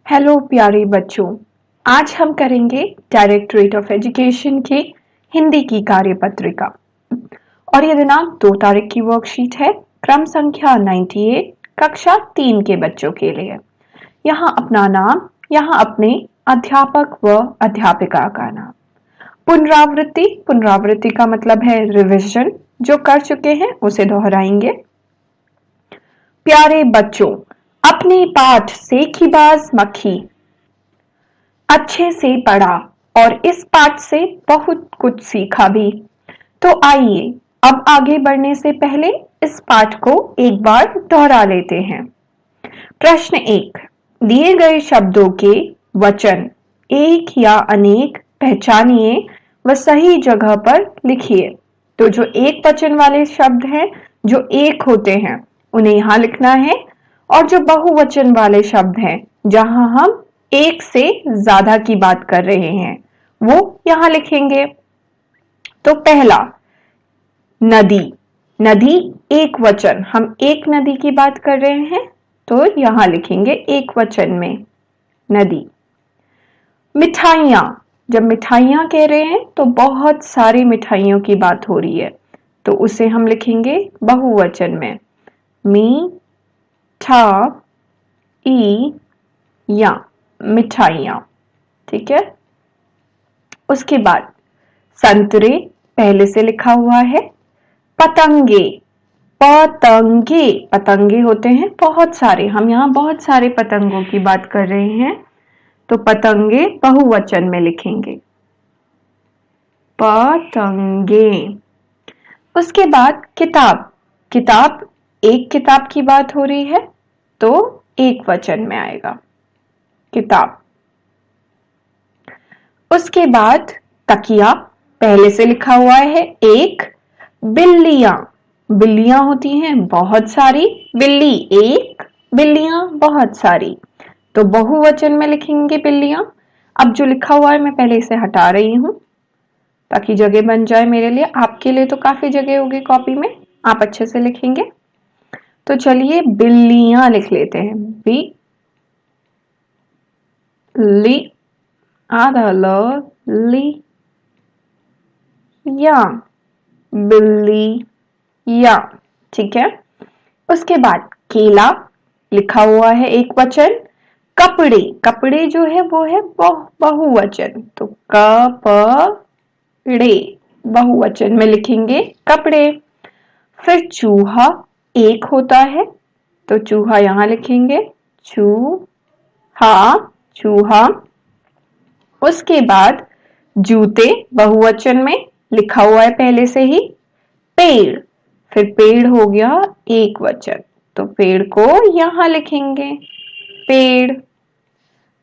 Hello प्यारे बच्चों, आज हम करेंगे डायरेक्टरेट ऑफ एजुकेशन की हिंदी की कार्यपत्रिका और ये दिनांक 2 तारीख की वर्कशीट है। क्रम संख्या 98 कक्षा 3 के बच्चों के लिए। यहाँ अपना नाम, यहाँ अपने अध्यापक व अध्यापिका का नाम। पुनरावृत्ति, पुनरावृत्ति का मतलब है रिविजन, जो कर चुके हैं उसे दोहराएंगे। प्यारे बच्चों, अपने पाठ से खिबाज मक्खी अच्छे से पढ़ा और इस पाठ से बहुत कुछ सीखा भी। तो आइए अब आगे बढ़ने से पहले इस पाठ को एक बार दोहरा लेते हैं। प्रश्न 1, दिए गए शब्दों के वचन एक या अनेक पहचानिए व सही जगह पर लिखिए। तो जो एक वचन वाले शब्द हैं, जो एक होते हैं, उन्हें यहां लिखना है, और जो बहुवचन वाले शब्द हैं, जहां हम एक से ज्यादा की बात कर रहे हैं, वो यहां लिखेंगे। तो पहला, नदी। नदी एक वचन, हम एक नदी की बात कर रहे हैं, तो यहां लिखेंगे एक वचन में नदी। मिठाइयां, जब मिठाइयां कह रहे हैं तो बहुत सारी मिठाइयों की बात हो रही है, तो उसे हम लिखेंगे बहुवचन में मी ठा ई या मिठाइयां। ठीक है। उसके बाद संतरे पहले से लिखा हुआ है। पतंगे, पतंगे, पतंगे होते हैं बहुत सारे, हम यहाँ बहुत सारे पतंगों की बात कर रहे हैं, तो पतंगे बहुवचन में लिखेंगे पतंगे। उसके बाद किताब, किताब एक किताब की बात हो रही है, तो एक वचन में आएगा किताब। उसके बाद तकिया पहले से लिखा हुआ है एक। बिल्लियां, बिल्लियां होती हैं बहुत सारी, बिल्ली एक, बिल्लियां बहुत सारी, तो बहुवचन में लिखेंगे बिल्लियां। अब जो लिखा हुआ है मैं पहले इसे हटा रही हूं ताकि जगह बन जाए मेरे लिए। आपके लिए तो काफी जगह होगी कॉपी में, आप अच्छे से लिखेंगे। तो चलिए बिल्लियां लिख लेते हैं। बी ली, आधा ल, ली या, बिल्ली या। ठीक है। उसके बाद केला लिखा हुआ है एक वचन। कपड़े, कपड़े जो है वो है बहुवचन, तो कपड़े बहुवचन में लिखेंगे कपड़े। फिर चूहा एक होता है, तो चूहा यहां लिखेंगे चूहा, चूहा। उसके बाद जूते बहुवचन में लिखा हुआ है पहले से ही। पेड़, फिर पेड़ हो गया एक वचन, तो पेड़ को यहां लिखेंगे पेड़।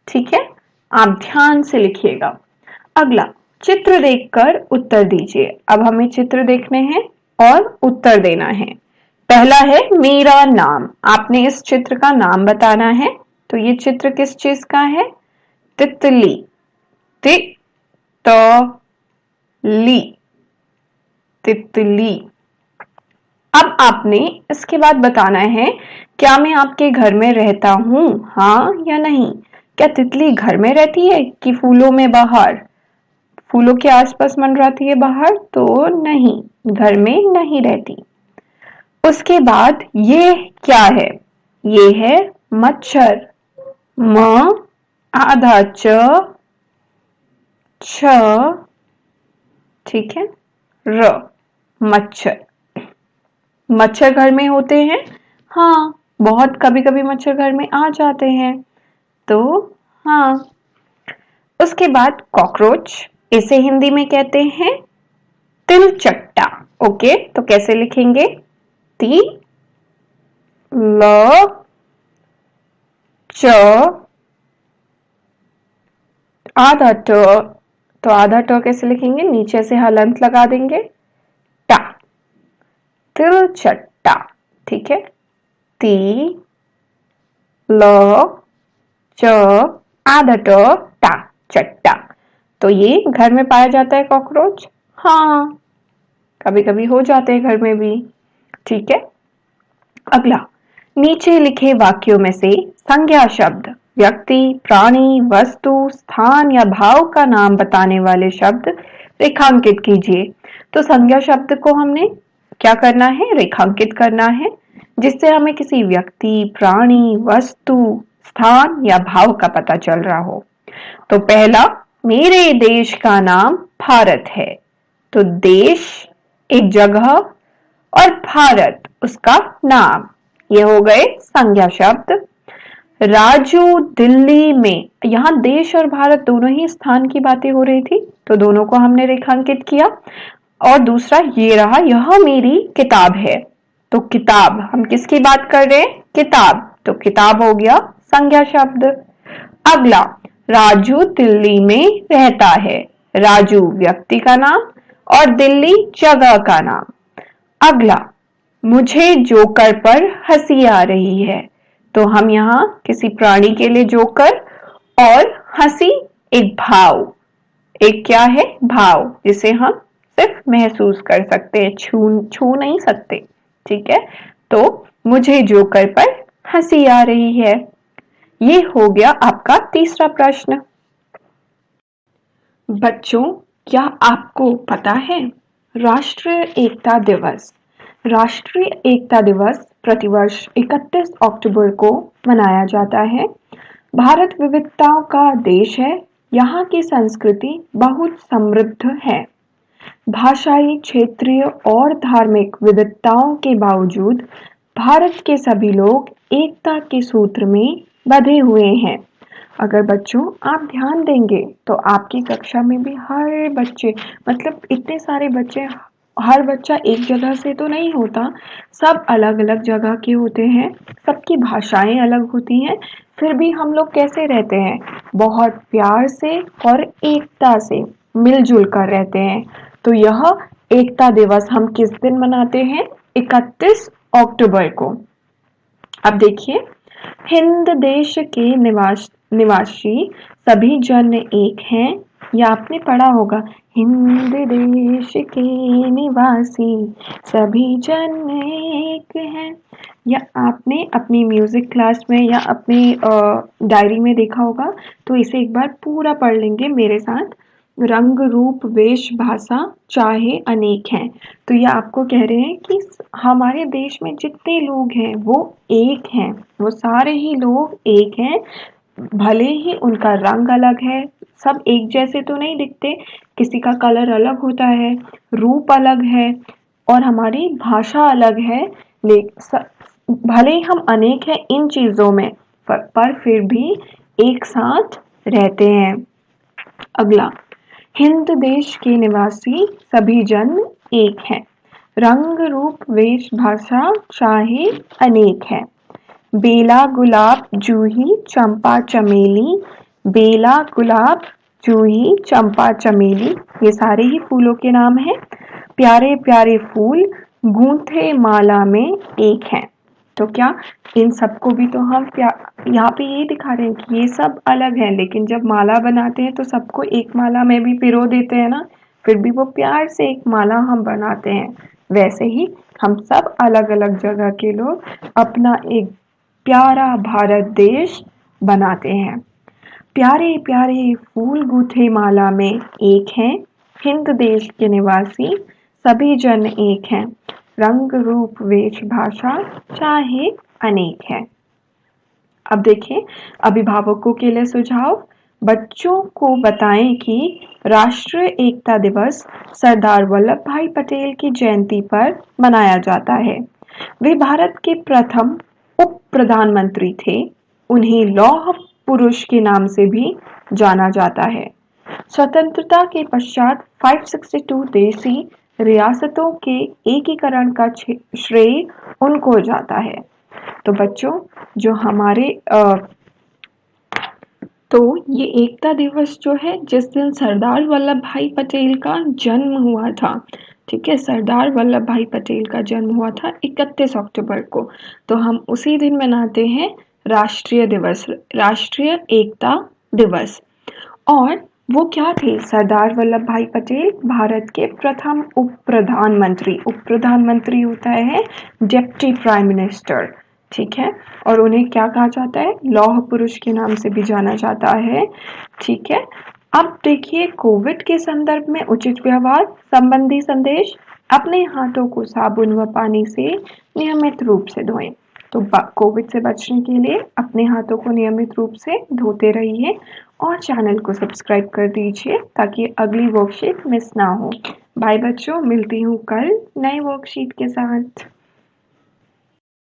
ठीक है, आप ध्यान से लिखिएगा। अगला, चित्र देखकर उत्तर दीजिए। अब हमें चित्र देखने हैं और उत्तर देना है। पहला है मेरा नाम, आपने इस चित्र का नाम बताना है। तो ये चित्र किस चीज का है? तितली, ली, तितली। अब आपने इसके बाद बताना है, क्या मैं आपके घर में रहता हूं, हाँ या नहीं? क्या तितली घर में रहती है कि फूलों में बाहर? फूलों के आसपास मंडराती है बाहर, तो नहीं, घर में नहीं रहती। उसके बाद ये क्या है? ये है मच्छर, म आधा च, छ, ठीक है, र, मच्छर। मच्छर घर में होते हैं, हाँ, बहुत कभी कभी मच्छर घर में आ जाते हैं, तो हाँ। उसके बाद कॉकरोच, इसे हिंदी में कहते हैं तिलचट्टा। ओके, तो कैसे लिखेंगे? ती ल च आधा ट, तो आधा ट कैसे लिखेंगे? नीचे से हलंत लगा देंगे, टा, तिलचट्टा। ठीक है, ती ल च आधा ट टा, चट्टा। तो ये घर में पाया जाता है कॉकरोच, हाँ, कभी कभी हो जाते हैं घर में भी। ठीक है। अगला, नीचे लिखे वाक्यों में से संज्ञा शब्द व्यक्ति, प्राणी, वस्तु, स्थान या भाव का नाम बताने वाले शब्द रेखांकित कीजिए। तो संज्ञा शब्द को हमने क्या करना है? रेखांकित करना है, जिससे हमें किसी व्यक्ति, प्राणी, वस्तु, स्थान या भाव का पता चल रहा हो। तो पहला, मेरे देश का नाम भारत है। तो देश एक जगह और भारत उसका नाम, ये हो गए संज्ञा शब्द। राजू दिल्ली में, यहाँ देश और भारत दोनों ही स्थान की बातें हो रही थी, तो दोनों को हमने रेखांकित किया। और दूसरा ये रहा, यह मेरी किताब है। तो किताब, हम किसकी बात कर रहे हैं? किताब, तो किताब हो गया संज्ञा शब्द। अगला, राजू दिल्ली में रहता है। राजू व्यक्ति का नाम और दिल्ली जगह का नाम। अगला, मुझे जोकर पर हंसी आ रही है। तो हम यहाँ किसी प्राणी के लिए जोकर और हंसी एक भाव, एक क्या है? भाव, जिसे हम सिर्फ महसूस कर सकते हैं, छू नहीं सकते। ठीक है, तो मुझे जोकर पर हंसी आ रही है। ये हो गया आपका तीसरा प्रश्न। बच्चों, क्या आपको पता है राष्ट्रीय एकता दिवस? राष्ट्रीय एकता दिवस प्रतिवर्ष 31 अक्टूबर को मनाया जाता है। भारत विविधताओं का देश है। यहाँ की संस्कृति बहुत समृद्ध है। भाषाई, क्षेत्रीय और धार्मिक विविधताओं के बावजूद भारत के सभी लोग एकता के सूत्र में बंधे हुए हैं। अगर बच्चों आप ध्यान देंगे तो आपकी कक्षा में भी हर बच्चे, मतलब इतने सारे बच्चे, हर बच्चा एक जगह से तो नहीं होता, सब अलग अलग जगह के होते हैं, सबकी भाषाएं अलग होती हैं, फिर भी हम लोग कैसे रहते हैं? बहुत प्यार से और एकता से मिलजुल कर रहते हैं। तो यह एकता दिवस हम किस दिन मनाते हैं? 31 अक्टूबर को। अब देखिए, हिंद देश के निवासी सभी जन एक हैं। या आपने पढ़ा होगा, हिंद देश के निवासी सभी जन एक हैं। या आपने अपनी म्यूजिक क्लास में या अपनी डायरी में देखा होगा, तो इसे एक बार पूरा पढ़ लेंगे मेरे साथ। रंग रूप वेश भाषा चाहे अनेक हैं। तो ये आपको कह रहे हैं कि हमारे देश में जितने लोग हैं वो एक हैं, वो सारे ही लोग एक हैं, भले ही उनका रंग अलग है, सब एक जैसे तो नहीं दिखते, किसी का कलर अलग होता है, रूप अलग है और हमारी भाषा अलग है, भले ही हम अनेक हैं इन चीजों में, पर फिर भी एक साथ रहते हैं। अगला, हिंद देश के निवासी सभी जन एक हैं। रंग रूप वेश भाषा चाहे अनेक है। बेला गुलाब जूही चंपा चमेली, बेला गुलाब जूही चंपा चमेली, ये सारे ही फूलों के नाम हैं। प्यारे प्यारे फूल गूंथे माला में एक हैं। तो क्या इन सबको भी तो हम यहाँ पे ये दिखा रहे हैं कि ये सब अलग है, लेकिन जब माला बनाते हैं तो सबको एक माला में भी पिरो देते हैं ना, फिर भी वो प्यार से एक माला हम बनाते हैं। वैसे ही हम सब अलग अलग जगह के लोग अपना एक प्यारा भारत देश बनाते हैं। प्यारे प्यारे फूल गूथे माला में एक हैं। हिंद देश के निवासी सभी जन एक हैं। रंग रूप वेश भाषा चाहे अनेक है। अब देखिए, अभिभावकों के लिए सुझाव। बच्चों को बताएं कि राष्ट्रीय एकता दिवस सरदार वल्लभ भाई पटेल की जयंती पर मनाया जाता है। वे भारत के प्रथम उप प्रधानमंत्री थे। उन्हें लौह पुरुष के नाम से भी जाना जाता है। स्वतंत्रता के पश्चात 562 देशी रियासतों के एकीकरण का श्रेय उनको जाता है। तो बच्चों, जो हमारे तो ये एकता दिवस जो है, जिस दिन सरदार वल्लभ भाई पटेल का जन्म हुआ था, ठीक है, सरदार वल्लभ भाई पटेल का जन्म हुआ था 31 अक्टूबर को, तो हम उसी दिन मनाते हैं राष्ट्रीय दिवस, राष्ट्रीय एकता दिवस। और वो क्या थे? सरदार वल्लभ भाई पटेल भारत के प्रथम उप प्रधानमंत्री, उप प्रधानमंत्री होता है डिप्टी प्राइम मिनिस्टर, ठीक है, और उन्हें क्या कहा जाता है? लौह पुरुष के नाम से भी जाना जाता है। ठीक है, अब देखिए कोविड के संदर्भ में उचित व्यवहार संबंधी संदेश। अपने हाथों को साबुन व पानी से नियमित रूप से धोएं। तो कोविड से बचने के लिए अपने हाथों को नियमित रूप से धोते रहिए और चैनल को सब्सक्राइब कर दीजिए ताकि अगली वर्कशीट मिस ना हो। बाय बच्चों, मिलती हूँ कल नए वर्कशीट के साथ।